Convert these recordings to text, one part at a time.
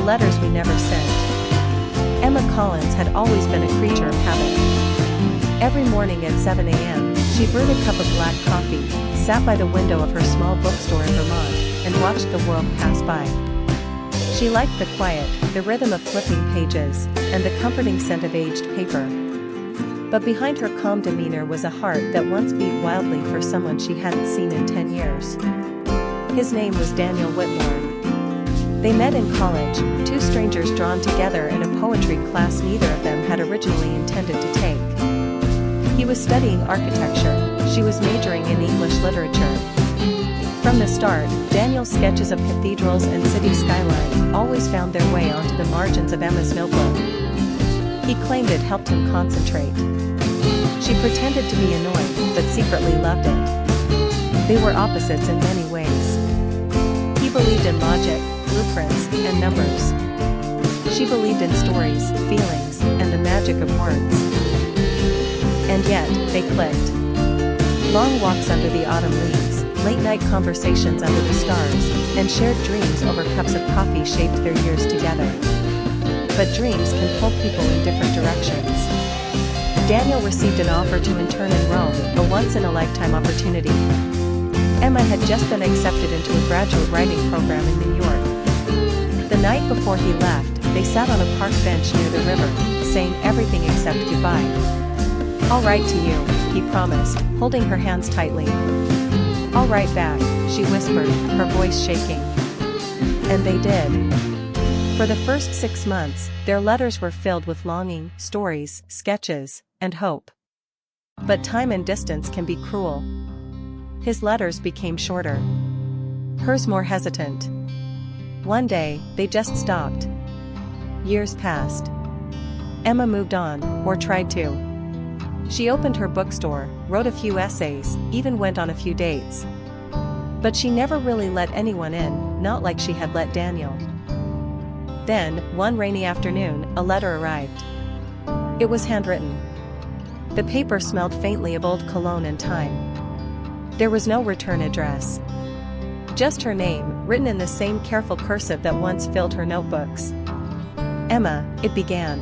letters we never sent. Emma Collins had always been a creature of habit. Every morning at 7 a.m., she brewed a cup of black coffee, sat by the window of her small bookstore in Vermont, and watched the world pass by. She liked the quiet, the rhythm of flipping pages, and the comforting scent of aged paper. But behind her calm demeanor was a heart that once beat wildly for someone she hadn't seen in 10 years. His name was Daniel Whitmore. They met in college, two strangers drawn together in a poetry class neither of them had originally intended to take. He was studying architecture, she was majoring in English literature. From the start, Daniel's sketches of cathedrals and city skylines always found their way onto the margins of Emma's notebook. He claimed it helped him concentrate. She pretended to be annoyed, but secretly loved it. They were opposites in many ways. He believed in logic, blueprints, and numbers. She believed in stories, feelings, and the magic of words. And yet, they clicked. Long walks under the autumn leaves, late-night conversations under the stars, and shared dreams over cups of coffee shaped their years together. But dreams can pull people in different directions. Daniel received an offer to intern in Rome, a once-in-a-lifetime opportunity. Emma had just been accepted into a graduate writing program in New York. The night before he left, they sat on a park bench near the river, saying everything except goodbye. "I'll write to you," he promised, holding her hands tightly. "I'll write back," she whispered, her voice shaking. And they did. For the first 6 months, their letters were filled with longing, stories, sketches, and hope. But time and distance can be cruel. His letters became shorter. Hers more hesitant. One day, they just stopped. Years passed. Emma moved on, or tried to. She opened her bookstore, wrote a few essays, even went on a few dates. But she never really let anyone in, not like she had let Daniel. Then, one rainy afternoon, a letter arrived. It was handwritten. The paper smelled faintly of old cologne and thyme. There was no return address. Just her name, written in the same careful cursive that once filled her notebooks. "Emma," it began.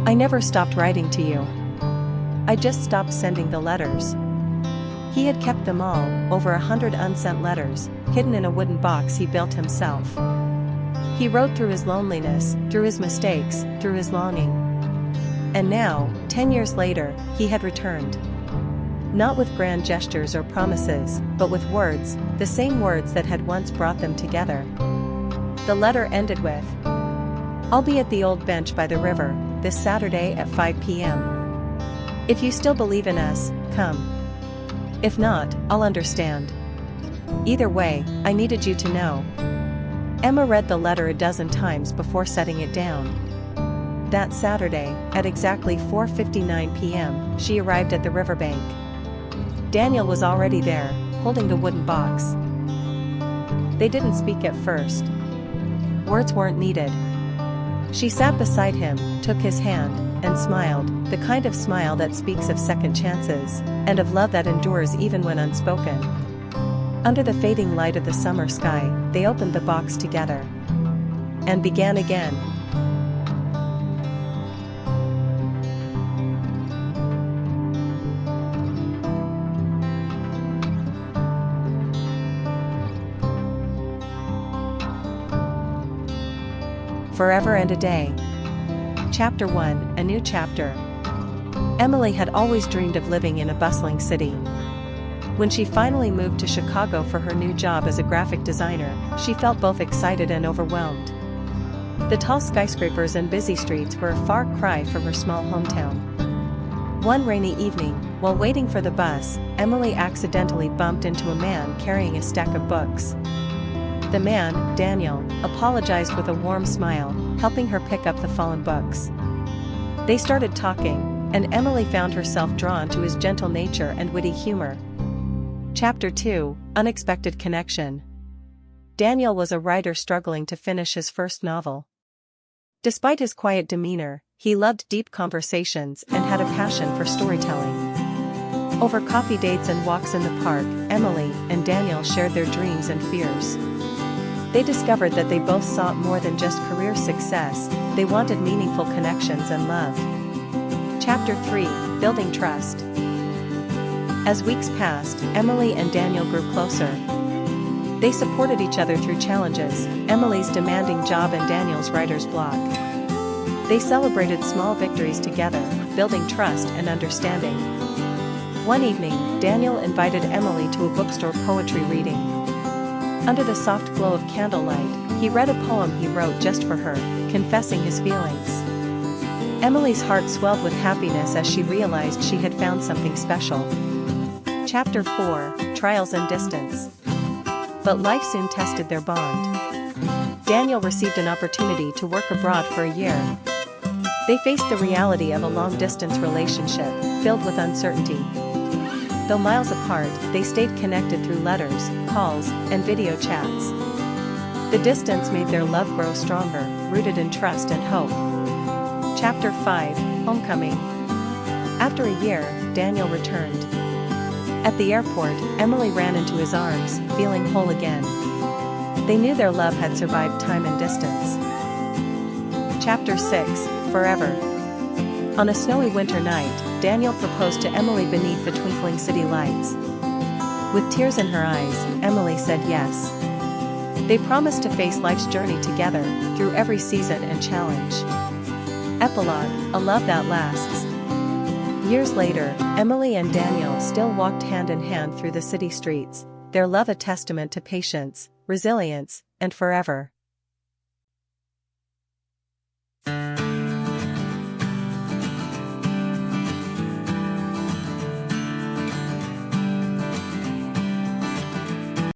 "I never stopped writing to you. I just stopped sending the letters." He had kept them all, over 100 unsent letters, hidden in a wooden box he built himself. He wrote through his loneliness, through his mistakes, through his longing. And now, 10 years later, he had returned. Not with grand gestures or promises, but with words, the same words that had once brought them together. The letter ended with, "I'll be at the old bench by the river, this Saturday at 5 p.m. If you still believe in us, come. If not, I'll understand. Either way, I needed you to know." Emma read the letter a dozen times before setting it down. That Saturday, at exactly 4:59 p.m., she arrived at the riverbank. Daniel was already there, holding the wooden box. They didn't speak at first. Words weren't needed. She sat beside him, took his hand, and smiled, the kind of smile that speaks of second chances, and of love that endures even when unspoken. Under the fading light of the summer sky, they opened the box together. And began again. Forever and a Day. Chapter 1, A New Chapter. Emily had always dreamed of living in a bustling city. When she finally moved to Chicago for her new job as a graphic designer, she felt both excited and overwhelmed. The tall skyscrapers and busy streets were a far cry from her small hometown. One rainy evening, while waiting for the bus, Emily accidentally bumped into a man carrying a stack of books. The man, Daniel, apologized with a warm smile, helping her pick up the fallen books. They started talking, and Emily found herself drawn to his gentle nature and witty humor. Chapter 2, Unexpected Connection. Daniel was a writer struggling to finish his first novel. Despite his quiet demeanor, he loved deep conversations and had a passion for storytelling. Over coffee dates and walks in the park, Emily and Daniel shared their dreams and fears. They discovered that they both sought more than just career success, they wanted meaningful connections and love. Chapter 3, Building Trust. As weeks passed, Emily and Daniel grew closer. They supported each other through challenges, Emily's demanding job and Daniel's writer's block. They celebrated small victories together, building trust and understanding. One evening, Daniel invited Emily to a bookstore poetry reading. Under the soft glow of candlelight, he read a poem he wrote just for her, confessing his feelings. Emily's heart swelled with happiness as she realized she had found something special. Chapter 4, Trials and Distance. But life soon tested their bond. Daniel received an opportunity to work abroad for a year. They faced the reality of a long-distance relationship, filled with uncertainty. Though miles apart, they stayed connected through letters, calls, and video chats. The distance made their love grow stronger, rooted in trust and hope. Chapter 5, Homecoming. After a year, Daniel returned. At the airport, Emily ran into his arms, feeling whole again. They knew their love had survived time and distance. Chapter 6, Forever. On a snowy winter night, Daniel proposed to Emily beneath the twinkling city lights. With tears in her eyes, Emily said yes. They promised to face life's journey together, through every season and challenge. Epilogue, A Love That Lasts. Years later, Emily and Daniel still walked hand in hand through the city streets, their love a testament to patience, resilience, and forever.